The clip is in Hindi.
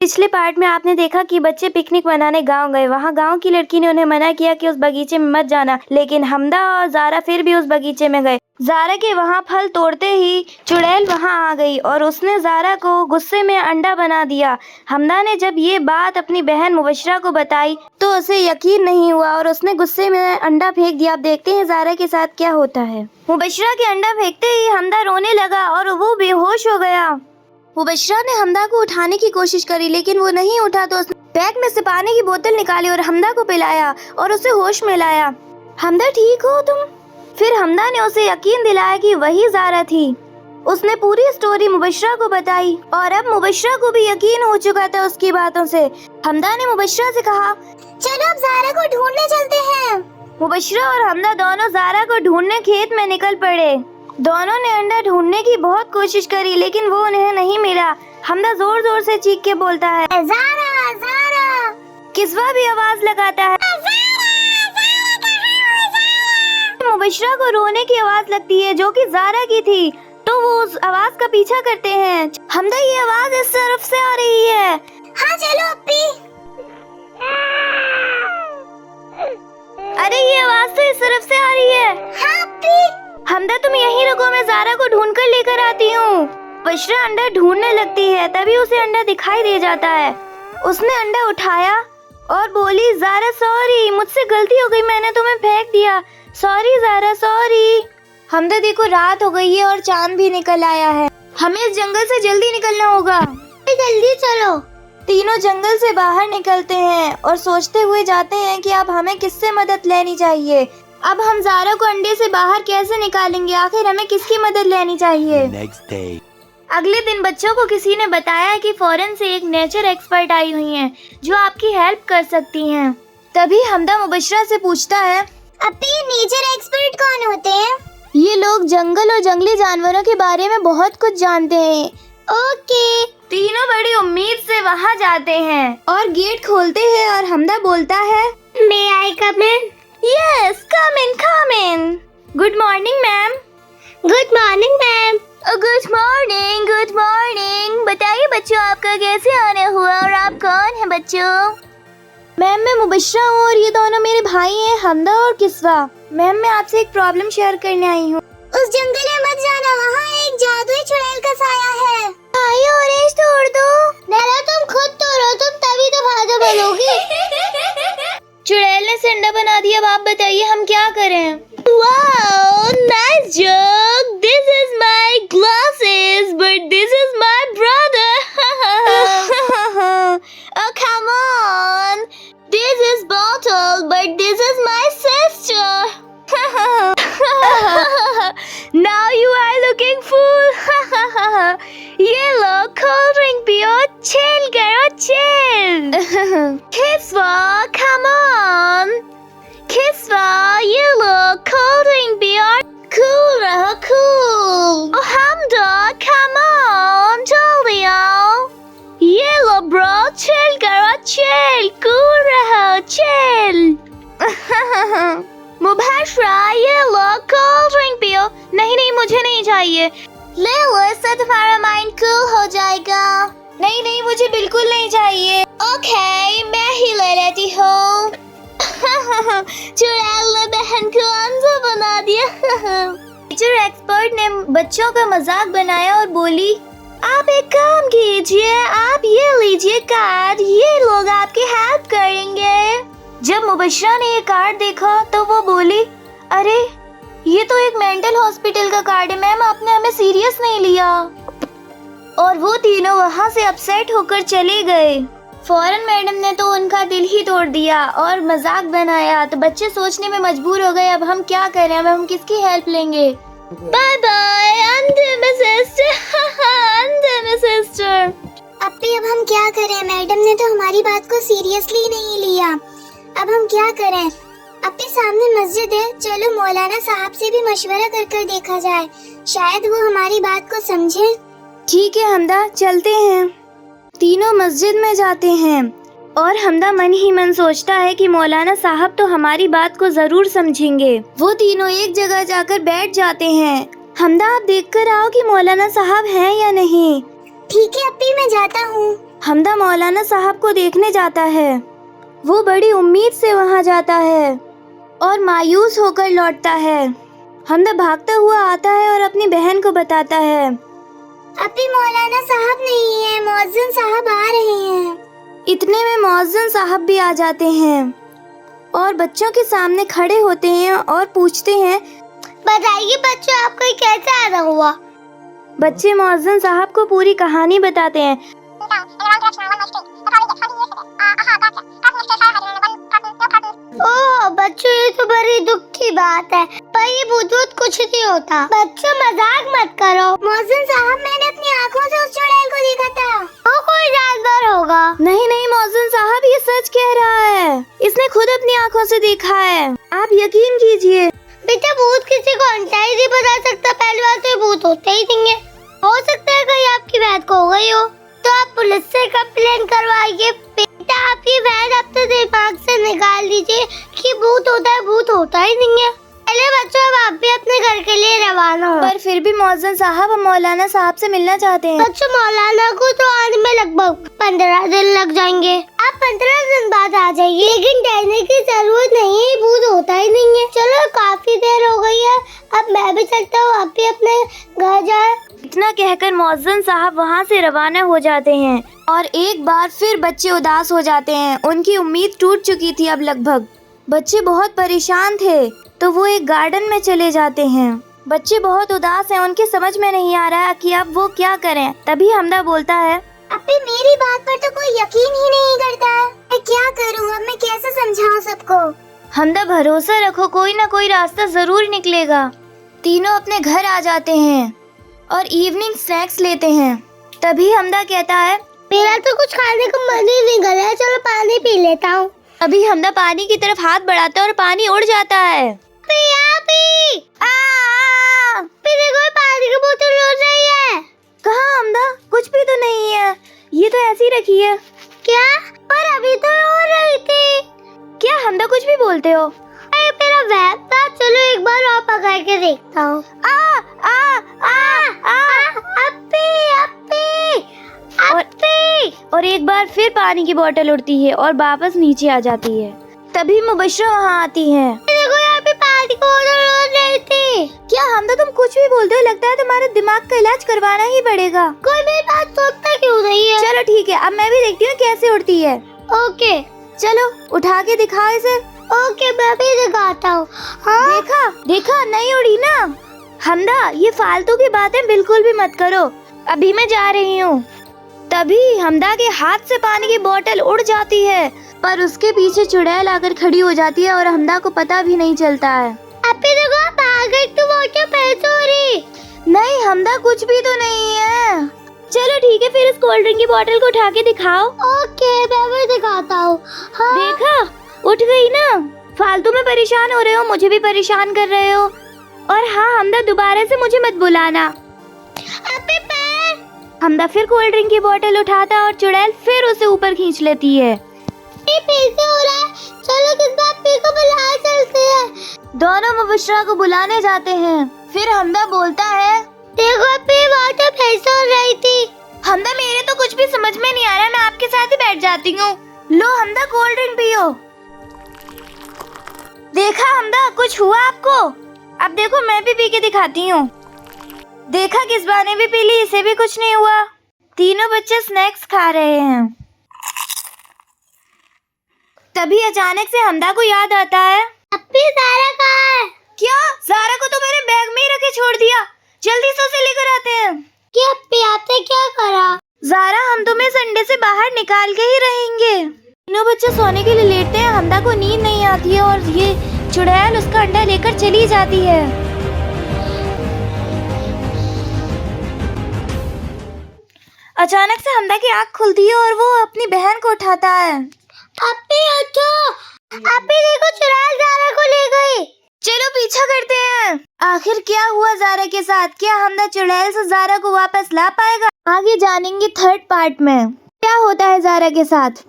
पिछले पार्ट में आपने देखा कि बच्चे पिकनिक मनाने गांव गए। वहां गांव की लड़की ने उन्हें मना किया कि उस बगीचे में मत जाना, लेकिन हमदा और जारा फिर भी उस बगीचे में गए। जारा के वहां फल तोड़ते ही चुड़ैल वहां आ गई और उसने जारा को गुस्से में अंडा बना दिया। हमदा ने जब ये बात अपनी बहन मुबशरा को बताई तो उसे यकीन नहीं हुआ और उसने गुस्से में अंडा फेंक दिया। अब देखते हैं जारा के साथ क्या होता है। मुबशरा के अंडा फेंकते ही हमदा रोने लगा और वो बेहोश हो गया। मुबशरा ने हमदा को उठाने की कोशिश करी, लेकिन वो नहीं उठा तो उसने बैग में से पानी की बोतल निकाली और हमदा को पिलाया और उसे होश में लाया। हमदा, ठीक हो तुम? फिर हमदा ने उसे यकीन दिलाया कि वही जारा थी। उसने पूरी स्टोरी मुबशरा को बताई और अब मुबशरा को भी यकीन हो चुका था उसकी बातों से। हमदा ने मुबशरा से कहा, चलो अब जारा को ढूंढने चलते हैं। मुबशरा और हमदा दोनों जारा को ढूंढने खेत में निकल पड़े। दोनों ने अंडा ढूंढने की बहुत कोशिश करी, लेकिन वो उन्हें नहीं मिला। हमदा जोर जोर से चीख के बोलता है, जारा जारा। किस्वा भी आवाज लगाता है, मुबशरा को रोने की आवाज लगती है जो कि जारा की थी, तो वो उस आवाज का पीछा करते हैं। हमदा, ये आवाज इस तरफ से आ रही है। हाँ चलो अप्पी। अरे ये आवाज तो इस तरफ से आ रही है। हाँ अप्पी। हमदा, तुम यहीं रुको, मैं जारा को ढूंढ कर लेकर आती हूँ। मुबशरा अंडा ढूंढने लगती है, तभी उसे अंडा दिखाई दे जाता है। उसने अंडा उठाया और बोली, जारा सॉरी, मुझसे गलती हो गई, मैंने तुम्हें फेंक दिया। Sorry Zara, sorry. हमदा, देखो रात हो गई है और चांद भी निकल आया है, हमें इस जंगल से जल्दी निकलना होगा। जल्दी चलो। तीनों जंगल से बाहर निकलते हैं और सोचते हुए जाते हैं कि अब हमें किससे मदद लेनी चाहिए। अब हम जारा को अंडे से बाहर कैसे निकालेंगे? आखिर हमें किसकी मदद लेनी चाहिए? अगले दिन बच्चों को किसी ने बताया कि फॉरेन से एक नेचर एक्सपर्ट आई हुई हैं जो आपकी हेल्प कर सकती हैं। तभी हमदा मुबशरा से पूछता है, अभी नेचर एक्सपर्ट कौन होते हैं? ये लोग जंगल और जंगली जानवरों के बारे में बहुत कुछ जानते हैं। ओके। तीनों बड़ी उम्मीद से वहाँ जाते हैं और गेट खोलते हैं और हमदा बोलता है, may I come in? Yes, come in, come in. Good morning ma'am. Good morning ma'am. Good morning, good morning. बताइए बच्चों, आपका कैसे आना हुआ और आप कौन हैं बच्चों? मैम, मैं मुबशरा हूँ और ये दोनों मेरे भाई हैं, हमदा और किस्वा। मैम, मैं आपसे एक प्रॉब्लम शेयर करने आई हूँ। उस जंगल में मत जाना, वहाँ एक जादुई चुड़ैल का साया है। भाई, ऑरेंज तोड़ दो। नहीं, तुम खुद तोड़ो, तुम तभी तो भागा बनोगी। चुड़ैल ने संडा बना दिया। अब आप बताइए हम क्या करें? Wow, nice joke. This is my glasses, but this is my brother. Oh come on, this is bottle, but this is my sister. Now you are looking fool. ये लो cold drink पियो, chill करो, chill. Kiswa, come on. Kiswa, ये लो cold drink पियो, cool रहो, cool. Oh Hamda, come on, जल्दी आओ। ये लो ब्रो, चिल करो, चिल, कूल रहो, चिल। मुबशरा, ये लो कोल्ड ड्रिंक पियो। नहीं नहीं, मुझे नहीं चाहिए। ले लो, इससे तुम्हारा माइंड कूल हो जाएगा। नहीं नहीं, मुझे बिल्कुल नहीं चाहिए। ओके, मैं ही ले लेती हूँ। चुड़ैल ने बहन को अंधा बना दिया। नेचर एक्सपर्ट ने बच्चों का मजाक बनाया और बोली, आप एक काम कीजिए, आप ये लीजिए कार्ड, ये लोग आपकी हेल्प करेंगे। जब मुबशरा ने ये कार्ड देखा तो वो बोली, अरे ये तो एक मेंटल हॉस्पिटल का कार्ड है मैम, आपने हमें सीरियस नहीं लिया। और वो तीनों वहाँ से अपसेट होकर चले गए। फौरन मैडम ने तो उनका दिल ही तोड़ दिया और मजाक बनाया, तो बच्चे सोचने में मजबूर हो गए, अब हम क्या करें, अब हम किसकी हेल्प लेंगे? बाय बाय, अंधे में सिस्टर। अंधे में सिस्टर। अप्पी, अब हम क्या करें? मैडम ने तो हमारी बात को सीरियसली नहीं लिया, अब हम क्या करें? अप्पी, सामने मस्जिद है, चलो मौलाना साहब से भी मशवरा कर देखा जाए, शायद वो हमारी बात को समझे। ठीक है हमदा, चलते हैं। तीनों मस्जिद में जाते हैं और हमदा मन ही मन सोचता है कि मौलाना साहब तो हमारी बात को जरूर समझेंगे। वो तीनों एक जगह जाकर बैठ जाते हैं। हमदा, आप देख कर आओ कि मौलाना साहब हैं या नहीं। ठीक है अप्पी, मैं जाता हूँ। हमदा मौलाना साहब को देखने जाता है। वो बड़ी उम्मीद से वहाँ जाता है और मायूस होकर लौटता है। हमदा भागता हुआ आता है और अपनी बहन को बताता है, अभी मौलाना साहब नहीं है, मौज़िन साहब आ रहे हैं। इतने में मौज़िन साहब भी आ जाते हैं और बच्चों के सामने खड़े होते हैं और पूछते हैं, बताइए बच्चों, आपको ये कैसे आना हुआ? बच्चे मौज़िन साहब को पूरी कहानी बताते हैं। ओह बच्चों, ये तो बड़ी दुख की बात है, पर ये भूत कुछ नहीं होता। बच्चों मजाक मत करो। मौज़िन साहब, मैंने अपनी आँखों से उस चुड़ैल को देखा था। वो कोई जानवर होगा। नहीं नहीं मौज़िन साहब, ये सच कह रहा है। इसने खुद अपनी आँखों से देखा है, आप यकीन कीजिए। बेटा, भूत किसी को अंटाई नहीं बता सकता। पहली बात तो ये भूत होते ही नहीं है। हो सकता है कहीं आपकी बहन को हो गई हो, तो आप पुलिस से कंप्लेन करवाइए। बेटा, आपकी बहन अपने दिमाग से निकाल दीजिए कि भूत होता ही नहीं है। चलिए बच्चों, अब आप भी अपने घर के लिए रवाना हो। पर फिर भी मौज़िन साहब हम मौलाना साहब से मिलना चाहते हैं। बच्चों, मौलाना को तो आने में लगभग 15 दिन लग जाएंगे। आप 15 दिन बाद आ जाइए, लेकिन डरने की जरूरत नहीं है, भूत होता ही नहीं है। चलो, काफी देर हो गई है, अब मैं भी चलता हूँ, आप भी अपने घर जाए। इतना कहकर मौज़िन साहब वहाँ से रवाना हो जाते हैं और एक बार फिर बच्चे उदास हो जाते हैं। उनकी उम्मीद टूट चुकी थी अब लगभग। बच्चे बहुत परेशान थे, तो वो एक गार्डन में चले जाते हैं। बच्चे बहुत उदास हैं, उनके समझ में नहीं आ रहा है कि अब वो क्या करें। तभी हमदा बोलता है, अभी मेरी बात पर तो कोई यकीन ही नहीं करता है। मैं क्या करूँ अब? मैं कैसे समझाऊँ सबको? हमदा भरोसा रखो, कोई ना कोई रास्ता जरूर निकलेगा। तीनों अपने घर आ जाते हैं और इवनिंग स्नैक्स लेते हैं। तभी हमदा कहता है, मेरा तो कुछ खाने का मन ही नहीं कर रहा है, चलो पानी पी लेता हूँ। अभी हमदा पानी की तरफ हाथ बढ़ाता है और पानी उड़ जाता है। देखो, पानी की बोतल उड़ रही है। कहाँ हमदा? कुछ भी तो नहीं है, ये तो ऐसी ही रखी है। क्या? पर अभी तो उड़ रही थी। क्या हमदा कुछ भी बोलते हो? अरे मेरा वैप था, चलो एक बार और पकड़ के देखता हूँ। और एक बार फिर पानी की बोतल उड़ती है और वापस नीचे आ जाती है। तभी मुबश्शिरा वहाँ आती है। देखो, यहाँ पे पानी की बोतल उड़ रही थी। क्या हमदा तुम कुछ भी बोलते हो? लगता है तुम्हारे दिमाग का इलाज करवाना ही पड़ेगा। कोई मेरी बात सुनता क्यों नहीं है? चलो ठीक है, अब मैं भी देखती हूँ कैसे उड़ती है। ओके, चलो उठा के दिखाओ इसे। ओके, मैं भी दिखाता हूँ। हाँ? देखा नहीं उड़ी ना। हमदा, ये फालतू की बातें बिल्कुल भी मत करो, अभी मैं जा रही हूँ। तभी हमदा के हाथ से पानी की बोतल उड़ जाती है, पर उसके पीछे चुड़ैल आकर खड़ी हो जाती है और हमदा को पता भी नहीं चलता है। अभी देखो, आप आ गई तो वो क्या पैसे हो रही? नहीं हमदा, कुछ भी तो नहीं है। चलो ठीक है, फिर इस कोल्ड ड्रिंक की बोतल को उठा के दिखाओ। ओके, मैं भी दिखाता हूँ। हाँ? देखा, उठ गई ना। फालतू में परेशान हो रहे हो, मुझे भी परेशान कर रहे हो। और हाँ हमदा, दोबारा से मुझे मत बुलाना। अभी पैर। हमदा फिर कोल्ड ड्रिंक की बोतल उठाता है और चुड़ैल फिर उसे ऊपर खींच लेती है। ये पैसे हो रहा है, चलो किस बात पे को बुलाए चलते हैं। दोनों मुबश्शिरा को बुलाने जाते हैं। फिर हमदा बोलता है, देखो अभी वाटर पैसे हो रही थी। हमदा, मेरे तो कुछ भी समझ में नहीं आ रहा, मैं आपके साथ ही बैठ जाती हूँ। लो हमदा, कोल्ड ड्रिंक पियो। देखा हमदा, कुछ हुआ आपको? अब देखो मैं भी पी के दिखाती हूँ। देखा, किस्बा ने भी पी ली, इसे भी कुछ नहीं हुआ। तीनों बच्चे स्नैक्स खा रहे हैं। तभी अचानक से हमदा को याद आता है, अभी ज़ारा कहाँ है? क्या? ज़ारा को तो मैंने बैग में ही रखे छोड़ दिया, जल्दी से उसे लेकर आते हैं। क्या अप्पी, आपने क्या करा? ज़ारा, हम तुम्हें संडे से बाहर निकाल के ही रहेंगे। तीनों बच्चे सोने के लिए लेटते हैं। हमदा को नींद नहीं आती है और ये चुड़ैल उसका अंडा लेकर चली जाती है। अचानक से हमदा की आँख खुलती है और वो अपनी बहन को उठाता है। अप्पी उठो, अप्पी देखो, चुड़ैल ज़ारा को ले गई। चलो पीछा करते हैं, आखिर क्या हुआ ज़ारा के साथ। क्या हमदा चुड़ैल से ज़ारा को वापस ला पाएगा? आगे जानेंगे थर्ड पार्ट में क्या होता है ज़ारा के साथ।